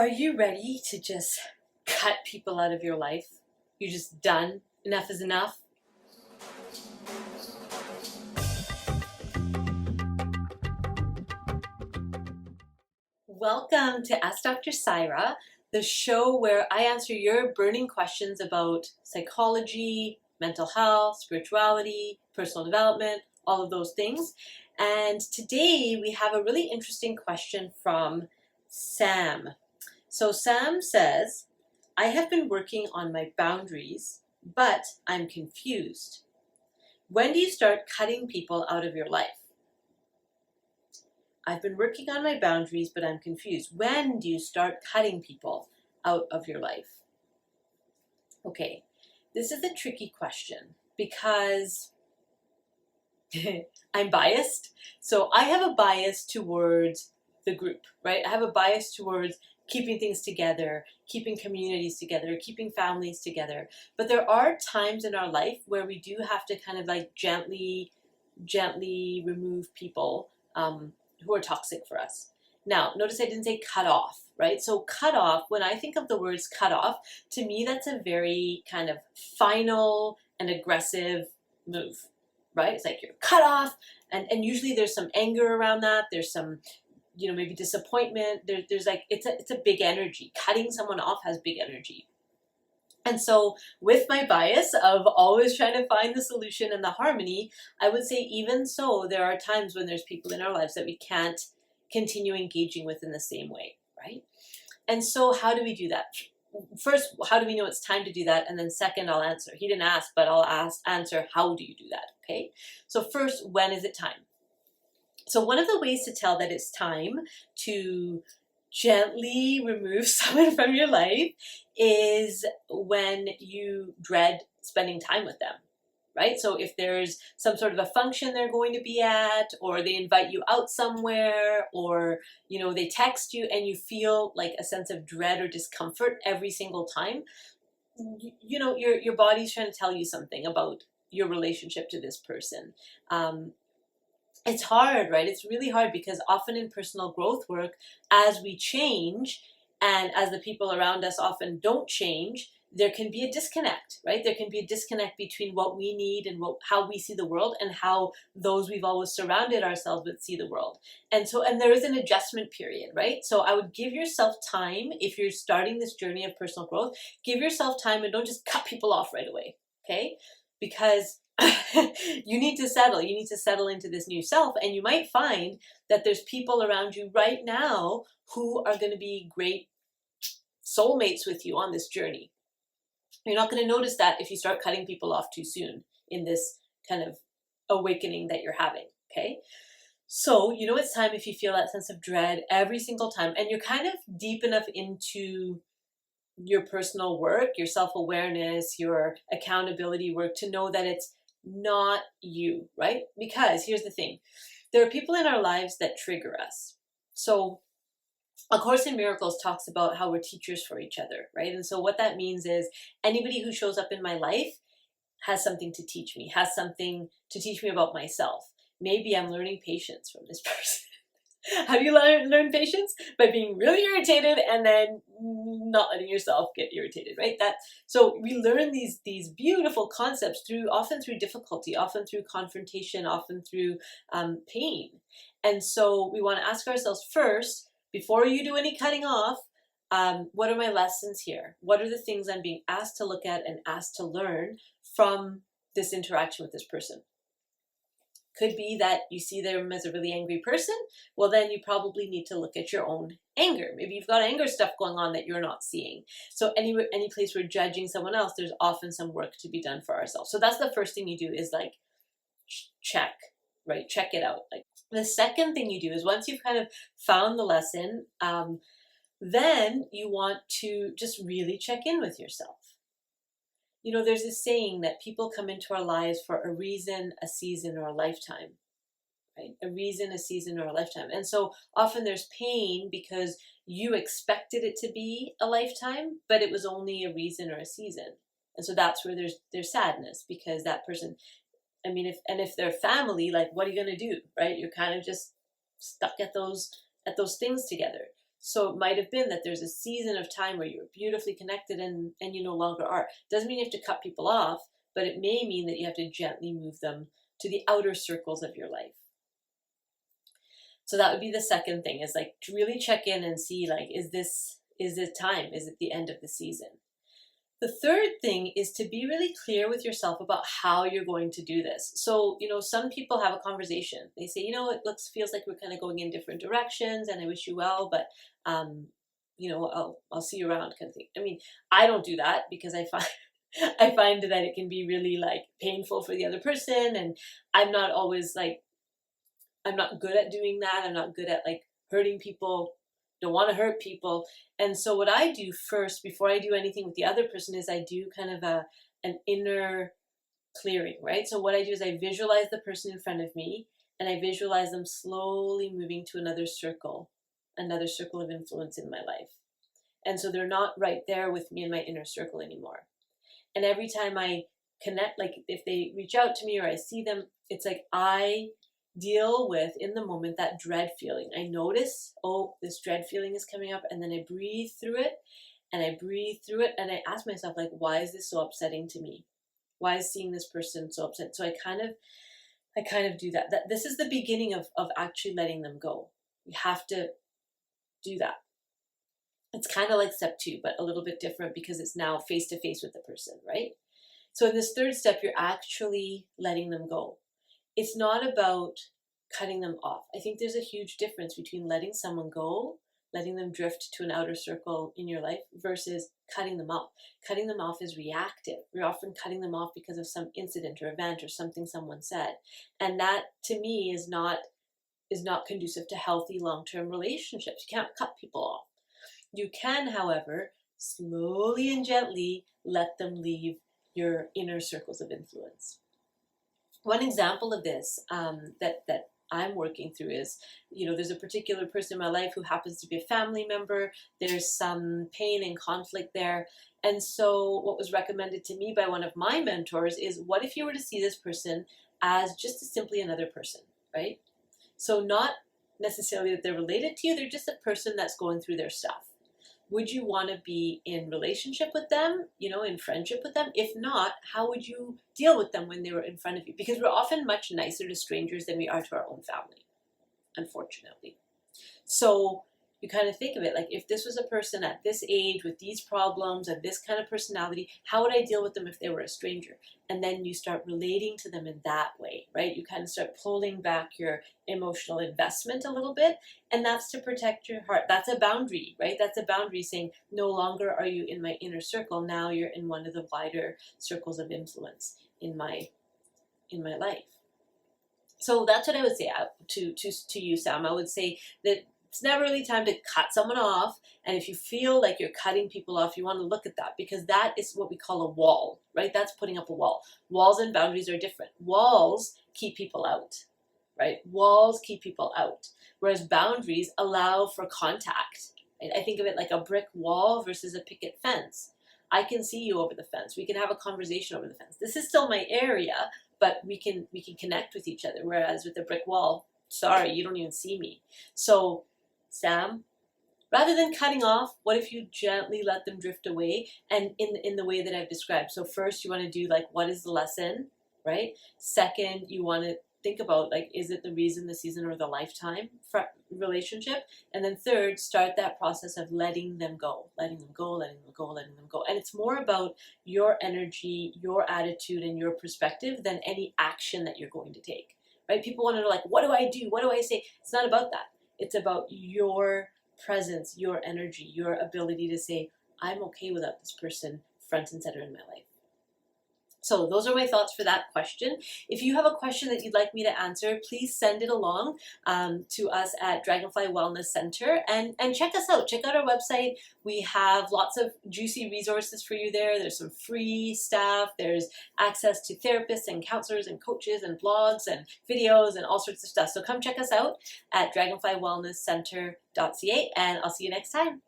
Are you ready to just cut people out of your life? You're just done? Enough is enough? Welcome to Ask Dr. Saira, the show where I answer your burning questions about psychology, mental health, spirituality, personal development, all of those things. And today we have a really interesting question from Sam. So Sam says, I have been working on my boundaries, but I'm confused. When do you start cutting people out of your life? I've been working on my boundaries, but I'm confused. When do you start cutting people out of your life? Okay, this is a tricky question because I'm biased. So I have a bias towards the group, right? I have a bias towards keeping things together, keeping communities together, keeping families together. But there are times in our life where we do have to kind of like gently remove people who are toxic for us. Now, notice I didn't say cut off, right? So cut off, when I think of the words cut off, to me that's a very kind of final and aggressive move, right? It's like you're cut off, and usually there's some anger around that. There's some, maybe disappointment. There's like, it's a big energy. Cutting someone off has big energy. And so with my bias of always trying to find the solution and the harmony, I would say even so, there are times when there's people in our lives that we can't continue engaging with in the same way, right? And so how do we do that? First, how do we know it's time to do that? And then second, I'll answer. He didn't ask, but I'll answer, how do you do that, okay? So first, when is it time? So one of the ways to tell that it's time to gently remove someone from your life is when you dread spending time with them, right? So if there's some sort of a function they're going to be at, or they invite you out somewhere, or they text you and you feel like a sense of dread or discomfort every single time, your body's trying to tell you something about your relationship to this person. It's hard, right? It's really hard because often in personal growth work, as we change and as the people around us often don't change, there can be a disconnect, right? There can be a disconnect between what we need and how we see the world and how those we've always surrounded ourselves with see the world. And there is an adjustment period, right? So I would give yourself time if you're starting this journey of personal growth. Give yourself time and don't just cut people off right away, okay? Because you need to settle. You need to settle into this new self, and you might find that there's people around you right now who are going to be great soulmates with you on this journey. You're not going to notice that if you start cutting people off too soon in this kind of awakening that you're having, okay? So, it's time if you feel that sense of dread every single time, and you're kind of deep enough into your personal work, your self-awareness, your accountability work to know that it's not you, right? Because here's the thing. There are people in our lives that trigger us. So A Course in Miracles talks about how we're teachers for each other, right? And so what that means is anybody who shows up in my life has something to teach me, has something to teach me about myself. Maybe I'm learning patience from this person. How do you learn patience? By being really irritated and then not letting yourself get irritated, right? So we learn these beautiful concepts often through difficulty, often through confrontation, often through pain. And so we want to ask ourselves first, before you do any cutting off, what are my lessons here? What are the things I'm being asked to look at and asked to learn from this interaction with this person? Could be that you see them as a really angry person. Well, then you probably need to look at your own anger. Maybe you've got anger stuff going on that you're not seeing. So any place we're judging someone else, there's often some work to be done for ourselves. So that's the first thing you do is like check, right? Check it out. Like the second thing you do is once you've kind of found the lesson, then you want to just really check in with yourself. There's this saying that people come into our lives for a reason, a season, or a lifetime, right? A reason, a season, or a lifetime. And so often there's pain because you expected it to be a lifetime, but it was only a reason or a season. And so that's where there's sadness because that person, if they're family, like what are you going to do, right? You're kind of just stuck at those things together. So it might have been that there's a season of time where you're beautifully connected and you no longer are. Doesn't mean you have to cut people off, but it may mean that you have to gently move them to the outer circles of your life. So that would be the second thing, is like to really check in and see, like, is it time? Is it the end of the season? The third thing is to be really clear with yourself about how you're going to do this. So, some people have a conversation. They say, it feels like we're kind of going in different directions and I wish you well, but, I'll see you around kind of thing. I mean, I don't do that because I find, I find that it can be really like painful for the other person. And I'm not always like, I'm not good at doing that. I'm not good at like hurting people, don't want to hurt people. And so what I do first, before I do anything with the other person, is I do kind of an inner clearing, right? So what I do is I visualize the person in front of me and I visualize them slowly moving to another circle of influence in my life. And so they're not right there with me in my inner circle anymore. And every time I connect, like if they reach out to me or I see them, it's like I deal with in the moment that dread feeling. I notice, oh, this dread feeling is coming up, and then I breathe through it and I breathe through it and I ask myself, like, why is this so upsetting to me? Why is seeing this person so upset? So I kind of do that. This is the beginning of actually letting them go. You have to do that. It's kind of like step 2, but a little bit different because it's now face to face with the person, right? So in this third step, you're actually letting them go. It's not about cutting them off. I think there's a huge difference between letting someone go, letting them drift to an outer circle in your life, versus cutting them off. Cutting them off is reactive. We're often cutting them off because of some incident or event or something someone said. And that, to me, is not conducive to healthy long-term relationships. You can't cut people off. You can, however, slowly and gently let them leave your inner circles of influence. One example of this that I'm working through is, there's a particular person in my life who happens to be a family member. There's some pain and conflict there. And so what was recommended to me by one of my mentors is, what if you were to see this person as just simply another person, right? So not necessarily that they're related to you, they're just a person that's going through their stuff. Would you want to be in relationship with them, in friendship with them? If not, how would you deal with them when they were in front of you? Because we're often much nicer to strangers than we are to our own family, unfortunately. So you kind of think of it like, if this was a person at this age with these problems and this kind of personality, how would I deal with them if they were a stranger? And then you start relating to them in that way, right? You kind of start pulling back your emotional investment a little bit, and that's to protect your heart. That's a boundary, right? That's a boundary saying, no longer are you in my inner circle. Now you're in one of the wider circles of influence in my life. So that's what I would say to you, Sam. I would say that it's never really time to cut someone off. And if you feel like you're cutting people off, you want to look at that, because that is what we call a wall, right? That's putting up a wall. Walls and boundaries are different. Walls keep people out, right? Walls keep people out, whereas boundaries allow for contact. Right? I think of it like a brick wall versus a picket fence. I can see you over the fence. We can have a conversation over the fence. This is still my area, but we can connect with each other. Whereas with a brick wall, sorry, you don't even see me. So, Sam, rather than cutting off, what if you gently let them drift away, and in the way that I've described? So first, you want to do like, what is the lesson, right? Second, you want to think about, like, is it the reason, the season, or the lifetime relationship? And then third, start that process of letting them go, letting them go, letting them go, letting them go. And it's more about your energy, your attitude, and your perspective than any action that you're going to take, right? People want to know, like, what do I do? What do I say? It's not about that. It's about your presence, your energy, your ability to say, I'm okay without this person front and center in my life. So those are my thoughts for that question. If you have a question that you'd like me to answer, please send it along to us at Dragonfly Wellness Center, and check us out. Check out our website. We have lots of juicy resources for you there. There's some free stuff. There's access to therapists and counselors and coaches and blogs and videos and all sorts of stuff. So come check us out at dragonflywellnesscenter.ca, and I'll see you next time.